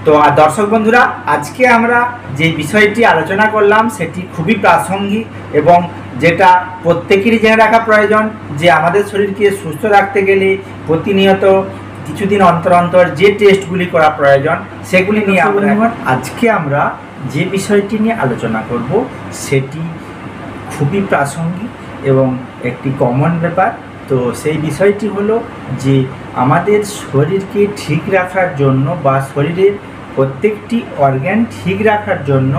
তো দর্শক বন্ধুরা, আজকে আমরা যে বিষয়টি আলোচনা করলাম সেটি খুবই প্রাসঙ্গিক এবং যেটা প্রত্যেকেরই জেনে রাখা প্রয়োজন যে আমাদের শরীরকে সুস্থ রাখতে গেলে প্রতিনিয়ত কিছুদিন অন্তর অন্তর যে টেস্টগুলি করা প্রয়োজন সেগুলি নিয়ে আজকে আমরা যে বিষয়টি নিয়ে আলোচনা করব সেটি খুবই প্রাসঙ্গিক এবং একটি কমন ব্যাপার। তো সেই বিষয়টি হলো যে আমাদের শরীরকে ঠিক রাখার জন্য বা শরীরের প্রত্যেকটি অর্গান ঠিক রাখার জন্য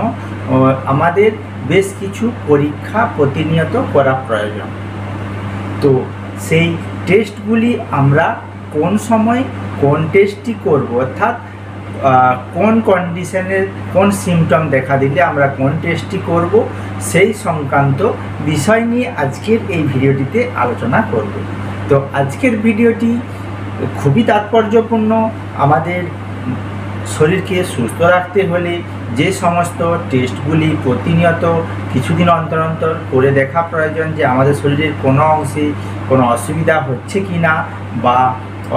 আমাদের বেশ কিছু পরীক্ষা প্রতিনিয়ত করা প্রয়োজন। তো সেই টেস্টগুলি আমরা কোন সময় কোন টেস্টটি করব, অর্থাৎ কোন কন্ডিশনের কোন সিমটম দেখা দিলে আমরা কোন টেস্টটি করব, সেই সংক্রান্ত বিষয় নিয়ে আজকের এই ভিডিওটিতে আলোচনা করব। তো আজকের ভিডিওটি খুবই তাৎপর্যপূর্ণ। আমাদের শরীরকে সুস্থ রাখতে হলে যে সমস্ত টেস্টগুলি প্রতিনিয়ত কিছুদিন অন্তর অন্তর করে দেখা প্রয়োজন যে আমাদের শরীরের কোনো অংশে কোনো অসুবিধা হচ্ছে কি না, বা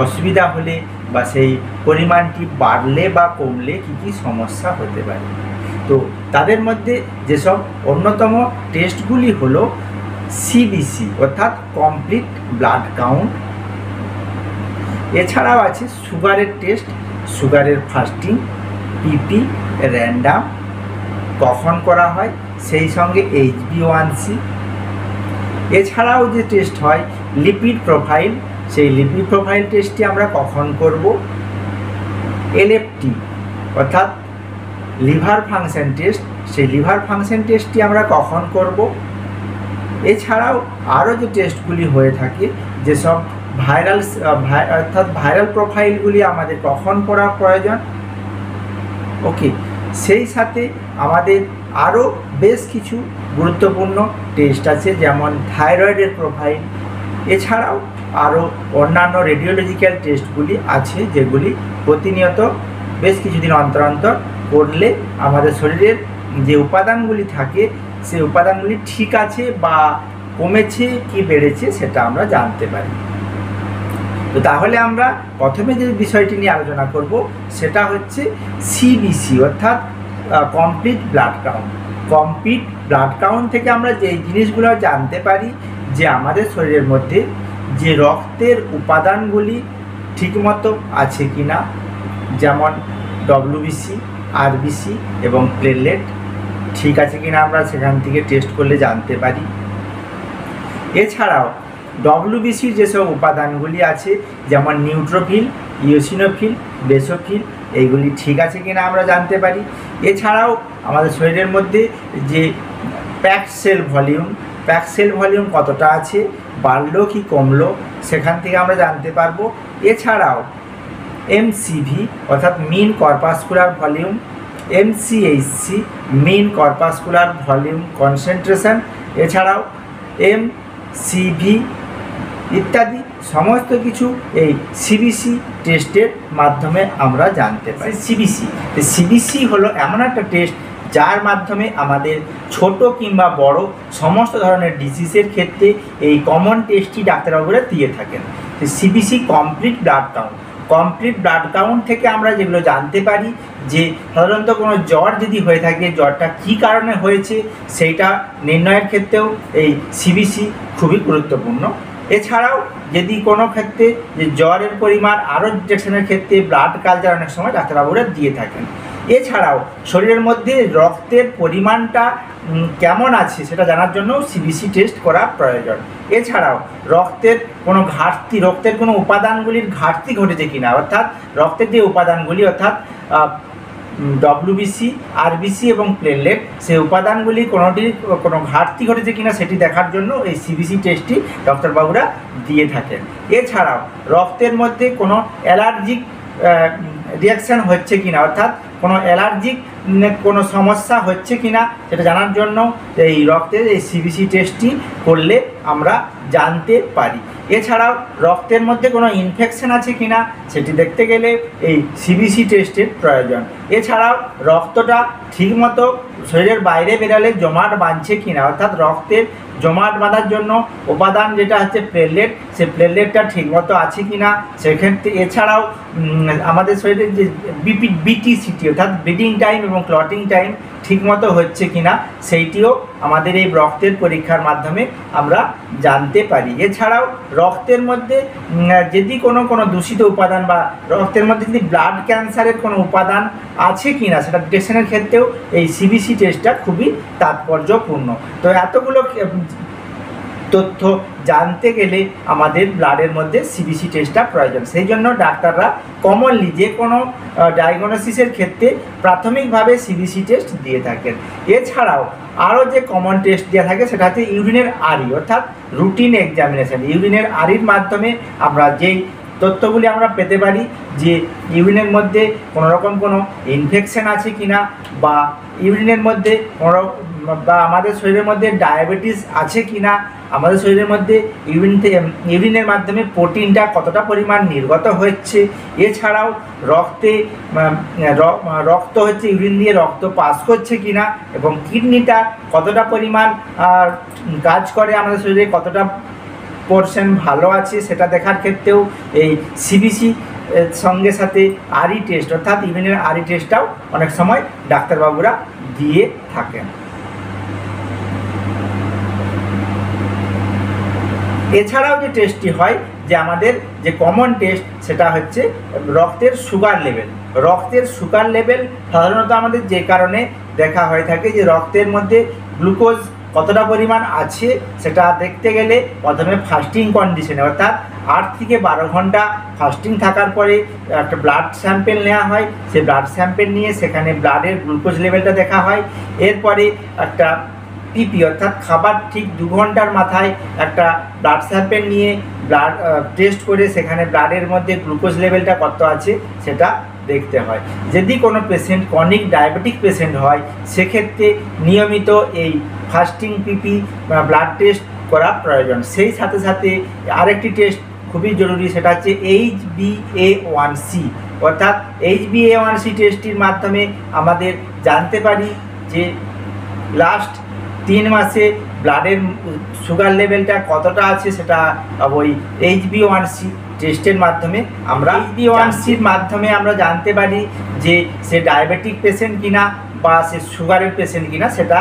অসুবিধা হলে বা সেই পরিমাণটি বাড়লে বা কমলে কী কী সমস্যা হতে পারে। তো তাদের মধ্যে যেসব অন্যতম টেস্টগুলি হলো সিবিসি অর্থাৎ কমপ্লিট ব্লাড কাউন্ট, এছাড়াও আছে সুগারের টেস্ট, সুগারের ফাস্টিং, পিপি র্যান্ডাম কখন করা হয়, সেই সঙ্গে HbA1c। এছাড়াও যে টেস্ট হয় লিপিড প্রোফাইল, সেই লিপিড প্রোফাইল টেস্টটি আমরা কখন করব। এলএফটি অর্থাৎ লিভার ফাংশন টেস্ট, সেই লিভার ফাংশন টেস্টটি আমরা কখন করব। এছাড়াও আরও যে টেস্টগুলি হয়ে থাকে যেসব অর্থাৎ ভাইরাল প্রোফাইলগুলি আমাদের কখন করা প্রয়োজন। ওকে, সেই সাথে আমাদের আরও বেশ কিছু গুরুত্বপূর্ণ টেস্ট আছে, যেমন থাইরয়েডের প্রোফাইল। এছাড়াও আরও অন্যান্য রেডিওলজিক্যাল টেস্টগুলি আছে যেগুলি প্রতিনিয়ত বেশ কিছুদিন অন্তর অন্তর করলে আমাদের শরীরের যে উপাদানগুলি থাকে সেই উপাদানগুলি ঠিক আছে বা কমেছে কি বেড়েছে সেটা আমরা জানতে পারি। তো তাহলে আমরা প্রথমে যে বিষয়টি নিয়ে আলোচনা করব সেটা হচ্ছে সিবিসি অর্থাৎ complete blood count. Complete blood count থেকে আমরা যে জিনিসগুলো জানতে পারি যে আমাদের শরীরের মধ্যে যে রক্তের উপাদানগুলি ঠিকমতো আছে কি না, যেমন ডব্লিউবিসি, আরবিসি এবং প্লেটলেট ঠিক আছে কি না আমরা সেখান থেকে টেস্ট করলে জানতে পারি। এছাড়াও ডব্লিউবিসির যেসব উপাদানগুলি আছে যেমন নিউট্রোফিল, ইওসিনোফিল, বেসোফিল, এইগুলি ঠিক আছে কি না আমরা জানতে পারি। এছাড়াও আমাদের শরীরের মধ্যে যে প্যাকড সেল ভলিউম কতটা আছে, বাড়লো কি কমলো, সেখান থেকে আমরা জানতে পারবো। এছাড়াও এমসিভি অর্থাৎ মিন কর্পাসকুলার ভলিউম, এমসিএইচসি মিন কর্পাসকুলার ভলিউম কনসেন্ট্রেশন, এছাড়াও এমসিভি ইত্যাদি সমস্ত কিছু এই সিবিসি টেস্টের মাধ্যমে আমরা জানতে পারি। সিবিসি হলো এমন একটা টেস্ট যার মাধ্যমে আমাদের ছোট কিংবা বড় সমস্ত ধরনের ডিজিজের ক্ষেত্রে এই কমন টেস্টটি ডাক্তারবাবুরা দিয়ে থাকেন। CBC complete blood count. Complete blood count থেকে আমরা যেগুলো জানতে পারি যে সাধারণত কোনো জ্বর যদি হয়ে থাকে জ্বরটা কী কারণে হয়েছে সেইটা নির্ণয়ের ক্ষেত্রেও এই সিবিসি খুবই গুরুত্বপূর্ণ। এছাড়াও যদি কোনো ক্ষেত্রে যে জ্বরের পরিমাণ আরও ডিটেকশনের ক্ষেত্রে ব্লাড কালচার অনেক সময় ডাক্তারবাবুরা দিয়ে থাকেন। এছাড়াও শরীরের মধ্যে রক্তের পরিমাণটা কেমন আছে সেটা জানার জন্য সিবিসি টেস্ট করা প্রয়োজন। এছাড়াও রক্তের কোনো উপাদানগুলির ঘাটতি ঘটেছে কিনা, অর্থাৎ রক্তের যে উপাদানগুলি অর্থাৎ ডব্লিউবিসি, আরবিসি এবং প্লেটলেট, সেই উপাদানগুলি কোনো ঘাটতি ঘটেছে কিনা সেটি দেখার জন্য এই সিবিসি টেস্টটি ডক্টরবাবুরা দিয়ে থাকেন। এছাড়াও রক্তের মধ্যে কোনো অ্যালার্জিক রিয়াকশান হচ্ছে কিনা, অর্থাৎ কোনো অ্যালার্জিক কোনো সমস্যা হচ্ছে কিনা সেটা জানার জন্য এই রক্তের এই সিবিসি টেস্টটি করলে আমরা জানতে পারি। এছাড়াও রক্তের মধ্যে কোনো ইনফেকশন আছে কিনা সেটি দেখতে গেলে এই সিবিসি টেস্টের প্রয়োজন। এছাড়াও রক্তটা ঠিকমতো শরীরের বাইরে বেরালে জমাট বাঁধছে কিনা, অর্থাৎ রক্তের জমাট বাঁধার জন্য উপাদান যেটা হচ্ছে প্লেটলেট, সেই প্লেটলেটটা ঠিকমতো আছে কিনা সেক্ষেত্রে। এছাড়াও আমাদের শরীরের যে বিটিসিটি অর্থাৎ ব্লিডিং টাইম এবং ক্লটিং টাইম ঠিকমতো হচ্ছে কিনা সেইটিও আমাদের এই রক্তের পরীক্ষার মাধ্যমে আমরা জানতে পারি। এছাড়াও রক্তের মধ্যে যদি কোনো দূষিত উপাদান বা রক্তের মধ্যে যদি ব্লাড ক্যান্সারের কোনো উপাদান আছে কিনা সেটা ডিটেকশনের ক্ষেত্রেও এই সিবিসি টেস্টটা খুবই তাৎপর্যপূর্ণ। তো এতগুলো তথ্য জানতে গেলে আমাদের ব্লাডের মধ্যে সিবিসি টেস্টটা প্রয়োজন। সেই জন্য ডাক্তাররা কমনলি যে কোনো ডায়াগনোসিসের ক্ষেত্রে প্রাথমিকভাবে সিবিসি টেস্ট দিয়ে থাকেন। এছাড়াও আরও যে কমন টেস্ট দেওয়া থাকে সেটা হচ্ছে ইউরিনের আরি অর্থাৎ রুটিন এক্সামিনেশন। ইউরিনের আরির মাধ্যমে আমরা যেই তথ্যগুলি আমরা পেতে পারি যে ইউরিনের মধ্যে কোনোরকম কোনো ইনফেকশন আছে কিনা, বা ইউরিনের মধ্যে বা আমাদের শরীরের মধ্যে ডায়াবেটিস আছে কিনা, আমাদের শরীরের মধ্যে ইউরিনের মাধ্যমে প্রোটিনটা কতটা পরিমাণ নির্গত হচ্ছে। এছাড়াও রক্ত হচ্ছে ইউরিন দিয়ে রক্ত পাস করছে কিনা, এবং কিডনিটা কতটা পরিমাণ কাজ করে, আমাদের শরীরে কতটা পোরশন ভালো আছে সেটা দেখার ক্ষেত্রেও এই সিবিসি সঙ্গে সাথে আরি টেস্ট অর্থাৎ ইউরিনের আরি টেস্টটাও অনেক সময় ডাক্তারবাবুরা দিয়ে থাকেন। এছাড়াও যে টেস্টটি হয় যে আমাদের যে কমন টেস্ট সেটা হচ্ছে রক্তের সুগার লেভেল। রক্তের সুগার লেভেল সাধারণত আমাদের যে কারণে দেখা হয়ে থাকে যে রক্তের মধ্যে গ্লুকোজ কতটা পরিমাণ আছে সেটা দেখতে গেলে প্রথমে ফাস্টিং কন্ডিশনে অর্থাৎ 8 থেকে 12 ঘন্টা ফাস্টিং থাকার পরে একটা ব্লাড স্যাম্পেল নেওয়া হয়। সেই ব্লাড স্যাম্পেল নিয়ে সেখানে ব্লাডের গ্লুকোজ লেভেলটা দেখা হয়। এরপরে একটা পিপি অর্থাৎ খাবার ঠিক 2 ঘন্টার মাথায় একটা ব্লাড স্যাম্পেল নিয়ে ব্লাড টেস্ট করে সেখানে ব্লাডের মধ্যে গ্লুকোজ লেভেলটা কত আছে সেটা দেখতে হয়। যদি কোনো পেশেন্ট ক্রনিক ডায়াবেটিক পেশেন্ট হয় সেক্ষেত্রে নিয়মিত এই ফাস্টিং পিপি ব্লাড টেস্ট করা প্রয়োজন। সেই সাথে সাথে আরেকটি টেস্ট খুবই জরুরি, সেটা হচ্ছে HbA1c অর্থাৎ HbA1c টেস্টটির মাধ্যমে আমাদের জানতে পারি যে লাস্ট 3 মাসে ব্লাডের সুগার লেভেলটা কতটা আছে সেটা ওই HbA1c টেস্টের মাধ্যমে আমরা HbA1cর মাধ্যমে আমরা জানতে পারি যে সে ডায়াবেটিক পেশেন্ট কিনা বা সে সুগারের পেশেন্ট কিনা সেটা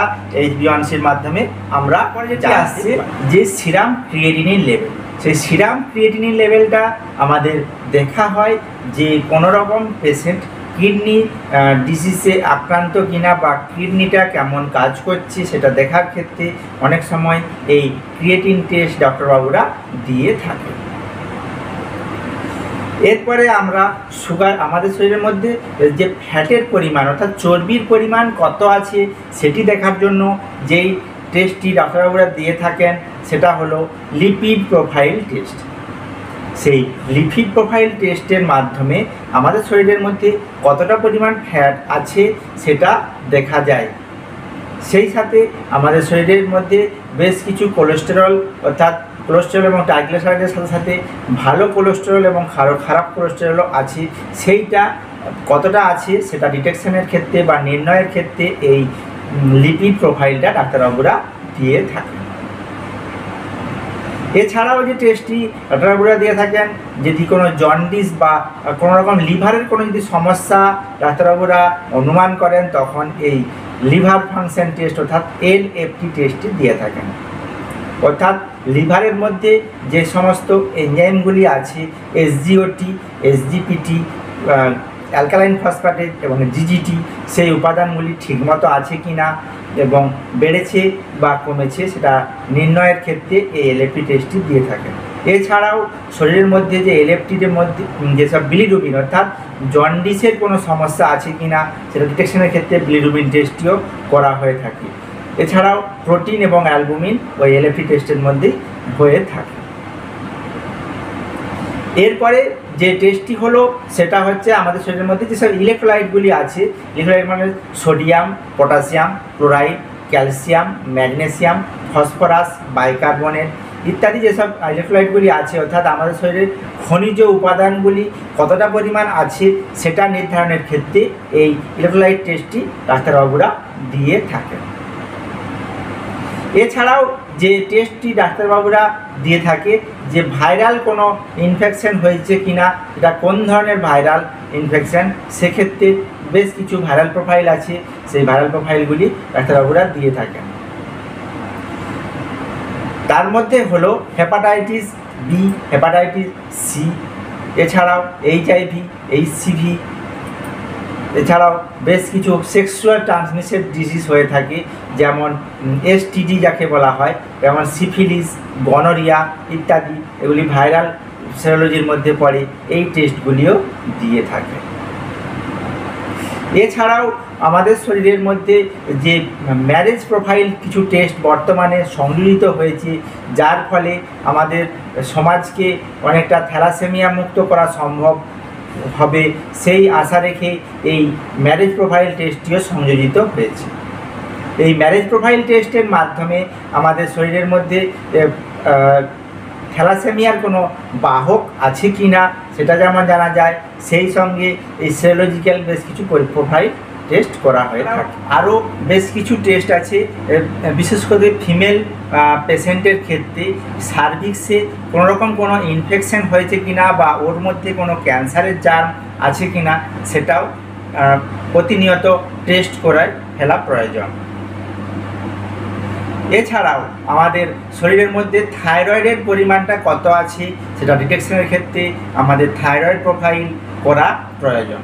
HbA1cর মাধ্যমে আমরা যেটা আসছে যে সিরাম ক্রিয়েটিনিন লেভেল। সেই সিরাম ক্রিয়েটিনিন লেভেলটা আমাদের দেখা হয় যে কোনো রকম পেশেন্ট কিডনি ডিজিজে আক্রান্ত কিনা বা কিডনিটা কেমন কাজ করছে সেটা দেখার ক্ষেত্রে অনেক সময় এই ক্রিয়েটিন টেস্ট ডাক্তারবাবুরা দিয়ে থাকে। এরপরে আমরা সুগার আমাদের শরীরের মধ্যে যে ফ্যাটের পরিমাণ অর্থাৎ চর্বির পরিমাণ কত আছে সেটি দেখার জন্য যেই টেস্টটি ডাক্তারবাবুরা দিয়ে থাকেন সেটা হলো লিপিড প্রোফাইল টেস্ট। সেই লিপিড প্রোফাইল টেস্টের মাধ্যমে আমাদের শরীরের মধ্যে কতটা পরিমাণ ফ্যাট আছে সেটা দেখা যায়। সেই সাথে আমাদের শরীরের মধ্যে বেশ কিছু কোলেস্টেরল অর্থাৎ কোলেস্টেরল এবং ট্রাইগ্লিসারাইডের সাথে সাথে ভালো কোলেস্টেরল এবং খারাপ কোলেস্টেরলও আছে, সেইটা কতটা আছে সেটা ডিটেকশনের ক্ষেত্রে বা নির্ণয়ের ক্ষেত্রে এই লিপিড প্রোফাইলটা ডাক্তারবাবুরা দিয়ে থাকেন। এছাড়াও যে টেস্টটি ডাক্তারবাবুরা দিয়ে থাকেন যদি কোনো জন্ডিস বা কোনো রকম লিভারের কোনো যদি সমস্যা ডাক্তারবাবুরা অনুমান করেন তখন এই লিভার ফাংশন টেস্ট অর্থাৎ LFT টেস্টটি দিয়ে থাকেন। অর্থাৎ লিভারের মধ্যে যে সমস্ত এনজাইমগুলি আছে SGOT, SGPT, অ্যালকালাইন ফসফেট এবং GGT সেই উপাদানগুলি ঠিকমতো আছে কি না এবং বেড়েছে বা কমেছে সেটা নির্ণয়ের ক্ষেত্রে এই LFT টেস্টটি দিয়ে থাকেন। এছাড়াও শরীরের মধ্যে যে LFTর মধ্যে যেসব বিলিরুবিন অর্থাৎ জন্ডিসের কোনো সমস্যা আছে কি না সেটা ডিটেকশনের ক্ষেত্রে বিলিরুবিন টেস্টটিও করা হয়ে থাকে। এছাড়াও প্রোটিন এবং অ্যালবুমিন ওই LFT টেস্টের মধ্যেই হয়ে থাকে। এরপরে যে টেস্টটি হলো সেটা হচ্ছে আমাদের শরীরের মধ্যে যেসব ইলেকট্রোলাইটগুলি আছে, ইলেকট্রোলাইট মানে sodium, potassium, chloride, calcium, magnesium, phosphorus, bicarbonate ইত্যাদি যেসব ইলেকট্রোলাইটগুলি আছে, অর্থাৎ আমাদের শরীরের খনিজ উপাদানগুলি কতটা পরিমাণ আছে সেটা নির্ধারণের ক্ষেত্রে এই ইলেকট্রোলাইট টেস্টটি ডাক্তারবাবুরা দিয়ে থাকেন। এছাড়াও যে টেস্টটি ডাক্তারবাবুরা দিয়ে থাকে যে ভাইরাল কোনো ইনফেকশন হয়েছে কিনা, এটা কোন ধরনের ভাইরাল ইনফেকশন, সেক্ষেত্রে বেশ কিছু ভাইরাল প্রোফাইল আছে, সেই ভাইরাল প্রোফাইলগুলি ডাক্তারবাবুরা দিয়ে থাকেন। তার মধ্যে হলো হেপাটাইটিস বি, হেপাটাইটিস সি, এছাড়াও HIV, HCV, এছাড়াও বেশ কিছু সেক্সুয়াল ট্রান্সমিটেড ডিজিজ হয়ে থাকে, যেমন STD যাকে বলা হয়, যেমন সিফিলিস, গনোরিয়া ইত্যাদি, এগুলি ভাইরাল সেরোলজির মধ্যে পড়ে। এই টেস্টগুলিও দিয়ে থাকে। এছাড়াও আমাদের শরীরের মধ্যে যে ম্যারেজ প্রোফাইল কিছু টেস্ট বর্তমানে সংযোজিত হয়েছে, যার ফলে আমাদের সমাজকে অনেকটা থ্যালাসেমিয়া মুক্ত করা সম্ভব হবে, সেই আশা রেখে এই ম্যারেজ প্রোফাইল টেস্টটিও সংযোজিত হয়েছে। এই ম্যারেজ প্রোফাইল টেস্টের মাধ্যমে আমাদের শরীরের মধ্যে থ্যালাসেমিয়ার কোনো বাহক আছে কি না সেটা যেমন জানা যায়, সেই সঙ্গে এই সেরোলজিক্যাল বেশ কিছু প্রোফাইল টেস্ট করা হয়ে থাকে। আরও বেশ কিছু টেস্ট আছে, বিশেষ করে ফিমেল পেশেন্টের ক্ষেত্রে সার্ভিক্সে কোনো রকম কোনো ইনফেকশন হয়েছে কিনা বা ওর মধ্যে কোনো ক্যান্সারের জার্ম আছে কিনা সেটাও প্রতিনিয়ত টেস্ট করায় ফেলা প্রয়োজন। এছাড়াও আমাদের শরীরের মধ্যে থাইরয়েডের পরিমাণটা কত আছে সেটা ডিটেকশনের ক্ষেত্রে আমাদের থাইরয়েড প্রোফাইল করা প্রয়োজন।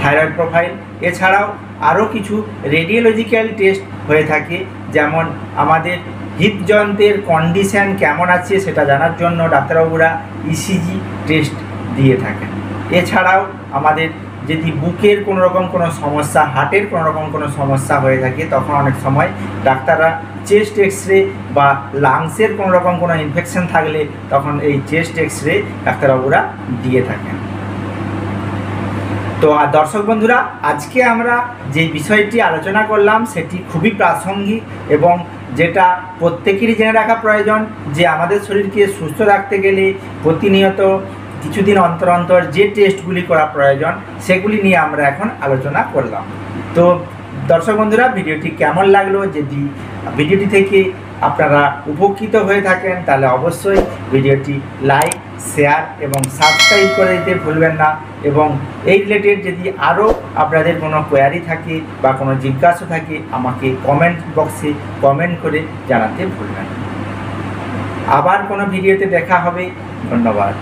থাইরয়েড প্রোফাইল এছাড়াও আরও কিছু রেডিওলজিক্যাল টেস্ট হয়ে থাকে, যেমন আমাদের হৃদযন্ত্রের কন্ডিশন কেমন আছে সেটা জানার জন্য ডাক্তারবাবুরা ECG টেস্ট দিয়ে থাকেন। এছাড়াও আমাদের যদি বুকের কোনো রকম কোনো সমস্যা, হার্টের কোনো রকম কোনো সমস্যা হয়ে থাকে, তখন অনেক সময় ডাক্তাররা চেস্ট এক্সরে বা লাংসের কোনো রকম কোনো ইনফেকশন থাকলে তখন এই চেস্ট এক্সরে ডাক্তারবাবুরা দিয়ে থাকেন। তো দর্শক বন্ধুরা, আজকে আমরা যে বিষয়টি আলোচনা করলাম সেটি খুবই প্রাসঙ্গিক এবং যেটা প্রত্যেকেরই জেনে রাখা প্রয়োজন, যে আমাদের শরীরকে সুস্থ রাখতে গেলে প্রতিনিয়ত কিছুদিন অন্তর অন্তর যে টেস্টগুলি করা প্রয়োজন সেগুলি নিয়ে আমরা এখন আলোচনা করলাম। তো দর্শক বন্ধুরা, ভিডিওটি কেমন লাগলো, যদি ভিডিওটি থেকে আপনারা উপকৃত হয়ে থাকেন তাহলে অবশ্যই ভিডিওটি লাইক, শেয়ার এবং সাবস্ক্রাইব করে দিতে ভুলবেন না। এবং এই রিলেটেড যদি আরও আপনাদের কোনো কোয়ারি থাকে বা কোনো জিজ্ঞাসা থাকে আমাকে কমেন্ট বক্সে কমেন্ট করে জানাতে ভুলবেন না। আবার কোনো ভিডিওতে দেখা হবে। ধন্যবাদ।